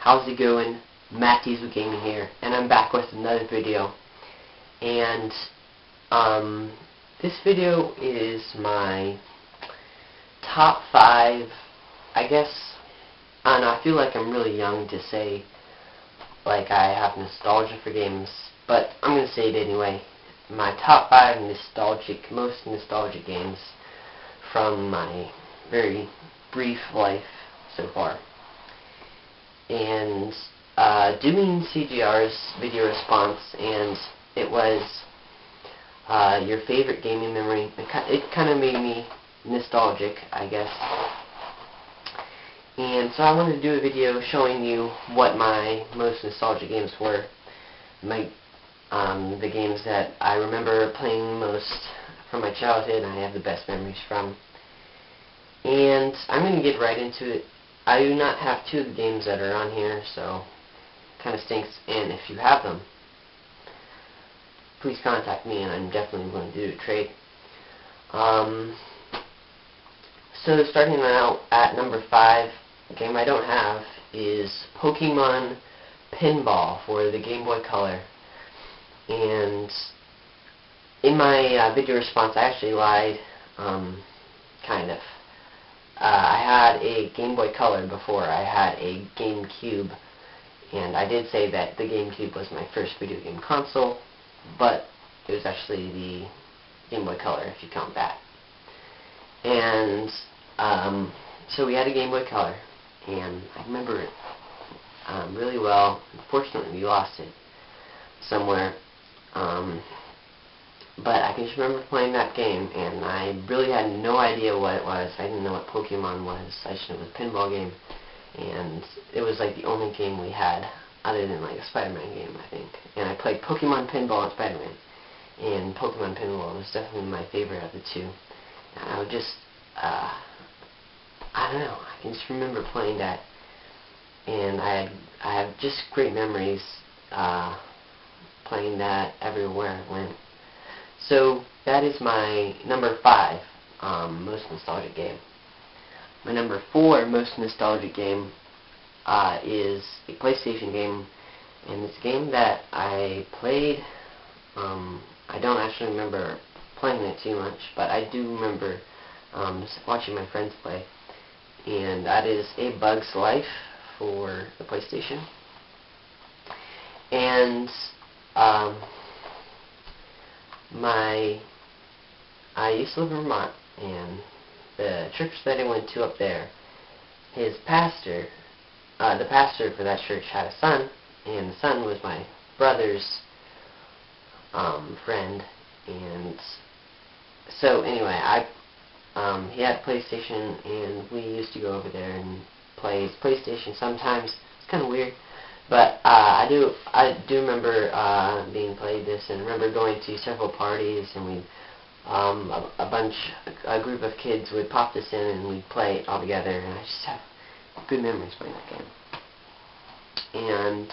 How's it going? Matt Diesel Gaming here, and I'm back with another video. And this video is my top 5, I guess. I don't know, I feel like I'm really young to say like I have nostalgia for games, but I'm going to say it anyway. My top 5 most nostalgic games from my very brief life so far. And doing CGR's video response, and it was your favorite gaming memory. It kind of made me nostalgic, I guess. And so I wanted to do a video showing you what my most nostalgic games were. The games that I remember playing most from my childhood and I have the best memories from. And I'm going to get right into it. I do not have 2 of the games that are on here, so kind of stinks. And if you have them, please contact me, and I'm definitely going to do a trade. So starting out at number 5, a game I don't have is Pokemon Pinball for the Game Boy Color. And in my video response, I actually lied, kind of. I had a Game Boy Color before I had a GameCube, and I did say that the GameCube was my first video game console, but it was actually the Game Boy Color if you count that. And so we had a Game Boy Color, and I remember it really well. Unfortunately, we lost it somewhere. But I can just remember playing that game, and I really had no idea what it was. I didn't know what Pokemon was. I just knew it was a pinball game, and it was like the only game we had other than like a Spider-Man game, I think. And I played Pokemon Pinball and Spider-Man, and Pokemon Pinball was definitely my favorite of the 2. And I would just, I don't know, I can just remember playing that, and I have just great memories playing that everywhere I went. So that is my number 5 most nostalgic game. My number 4 most nostalgic game is a PlayStation game, and it's a game that I played. I don't actually remember playing it too much, but I do remember watching my friends play, and that is A Bug's Life for the PlayStation. And I used to live in Vermont, and the church that I went to up there, his pastor, the pastor for that church had a son, and the son was my brother's friend. And so anyway, he had a PlayStation, and we used to go over there and play his PlayStation sometimes. It's kind of weird. But I do remember being played this, and remember going to several parties, and we a group of kids would pop this in, and we'd play it all together, and I just have good memories playing that game. And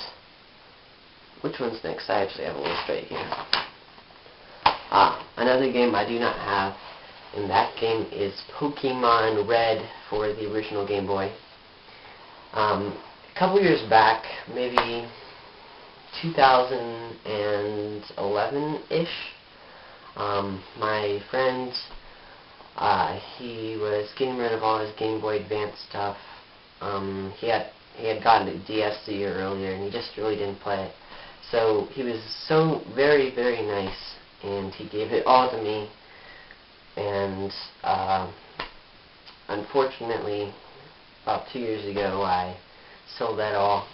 which one's next? I actually have a list right here. Another game I do not have, and that game is Pokemon Red for the original Game Boy. A couple years back, maybe 2011-ish, my friend, he was getting rid of all his Game Boy Advance stuff. He had gotten a DS the year earlier, and he just really didn't play it. So he was so very, very nice, and he gave it all to me. And unfortunately, about 2 years ago, I sold that all,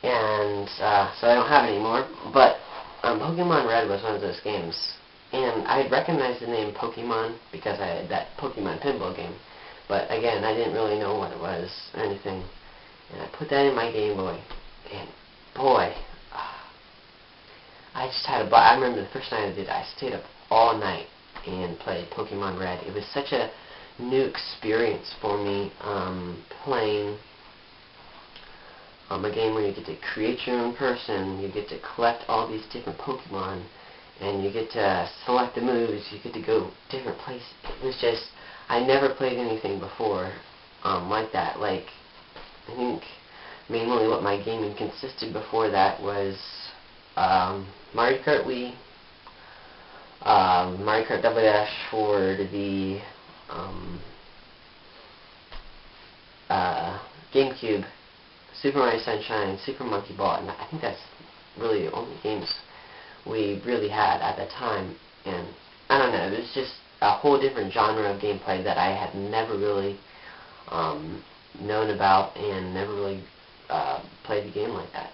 and so I don't have it anymore. But Pokemon Red was one of those games, and I had recognized the name Pokemon because I had that Pokemon Pinball game, but again, I didn't really know what it was or anything, and I put that in my Game Boy, and boy, I just had a blast. I remember the first night I did it, I stayed up all night and played Pokemon Red. It was such a new experience for me, playing a game where you get to create your own person, you get to collect all these different Pokemon, and you get to select the moves, you get to go different places. It was just, I never played anything before like that. Like, I think mainly what my gaming consisted before that was Mario Kart Wii, Mario Kart Double Dash for the GameCube, Super Mario Sunshine, Super Monkey Ball, and I think that's really the only games we really had at that time. And I don't know, it was just a whole different genre of gameplay that I had never really known about and never really played the game like that.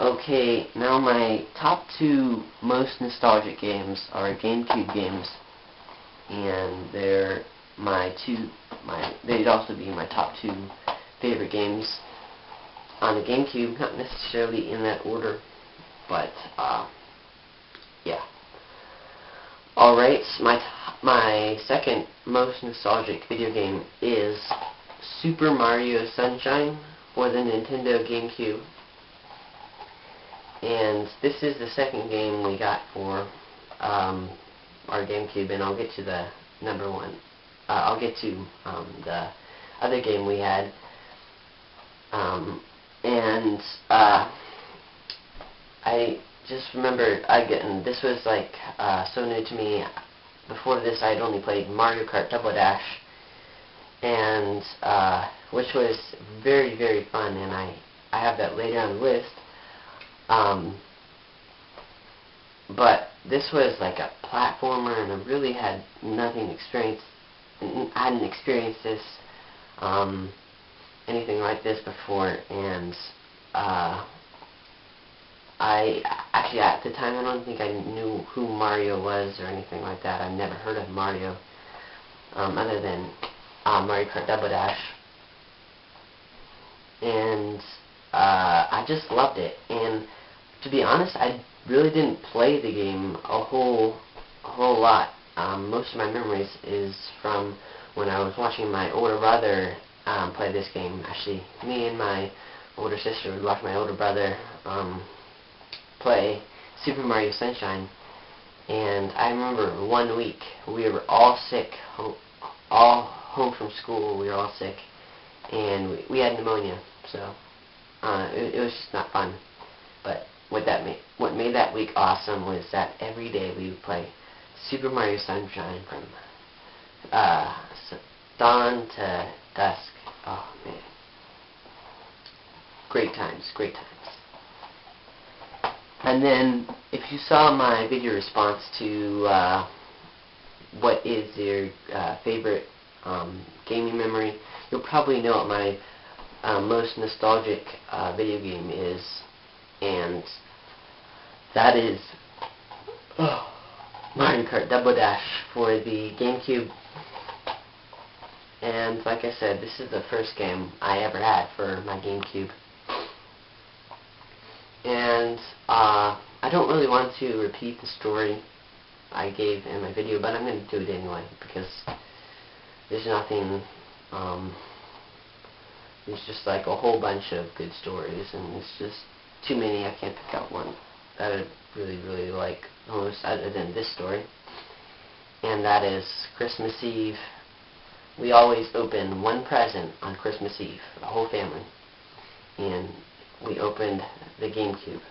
Okay, now my top two most nostalgic games are GameCube games, and they'd also be my top two favorite games on the GameCube, not necessarily in that order, but yeah. Alright, my second most nostalgic video game is Super Mario Sunshine for the Nintendo GameCube. And this is the second game we got for our GameCube, and I'll get to the number one. I'll get to the other game we had. I just remember this was like so new to me. Before this, I had only played Mario Kart Double Dash, and which was very, very fun, and I have that later on the list. But this was like a platformer, and I really had nothing experienced. I hadn't experienced this, anything like this before, and I actually at the time I don't think I knew who Mario was or anything like that. I'd never heard of Mario, other than Mario Kart Double Dash, and I just loved it. And to be honest, I really didn't play the game a whole lot. Most of my memories is from when I was watching my older brother play this game. Actually, me and my older sister would watch my older brother play Super Mario Sunshine. And I remember one week we were all sick, all home from school. We were all sick, and we had pneumonia. So it was just not fun. But what made that week awesome was that every day we would play Super Mario Sunshine from dawn to dusk. Oh man, great times, great times. And then, if you saw my video response to what is your favorite gaming memory, you'll probably know what my most nostalgic video game is, and that is Mario Kart Double Dash for the GameCube. And like I said, this is the first game I ever had for my GameCube. And I don't really want to repeat the story I gave in my video, but I'm going to do it anyway, because there's nothing, there's just like a whole bunch of good stories, and it's just too many. I can't pick out one that I really, really like most other than this story. And that is Christmas Eve. We always open one present on Christmas Eve, the whole family. And we opened the GameCube.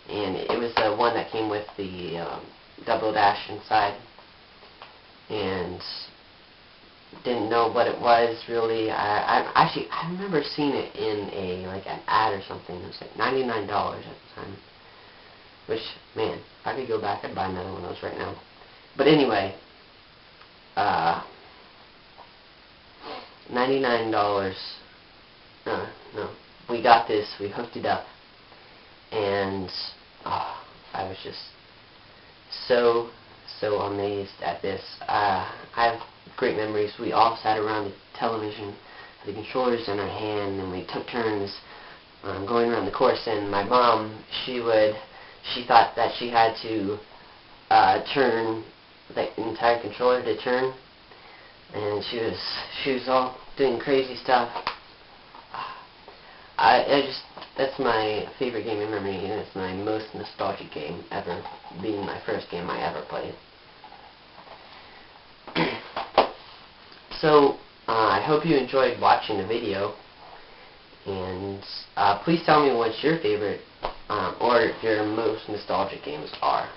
And it was the one that came with the Double Dash inside. And didn't know what it was really. I remember seeing it in an ad or something. It was like $99 at the time. Which, man, if I could go back, I'd buy another one of those right now. But anyway, $99. No, we got this. We hooked it up, and I was just so amazed at this. I have great memories. We all sat around the television, had the controllers in our hand, and we took turns going around the course. And my mom, she thought that she had to turn the entire controller to turn, and she was all doing crazy stuff. That's my favorite gaming memory, and it's my most nostalgic game ever, being my first game I ever played. So, I hope you enjoyed watching the video, And please tell me what your favorite or your most nostalgic games are.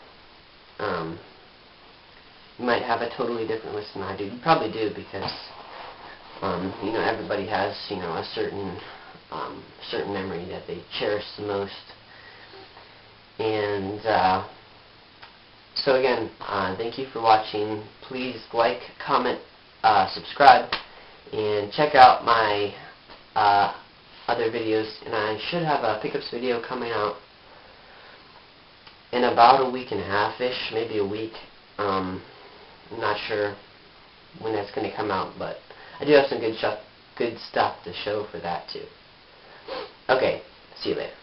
You might have a totally different list than I do. You probably do, because you know, everybody has, you know, a certain memory that they cherish the most. And so again, thank you for watching. Please like, comment, subscribe, and check out my other videos. And I should have a pickups video coming out in about a week and a half-ish, maybe a week. I'm not sure when that's going to come out, but I do have some good stuff to show for that too. Okay, see you later.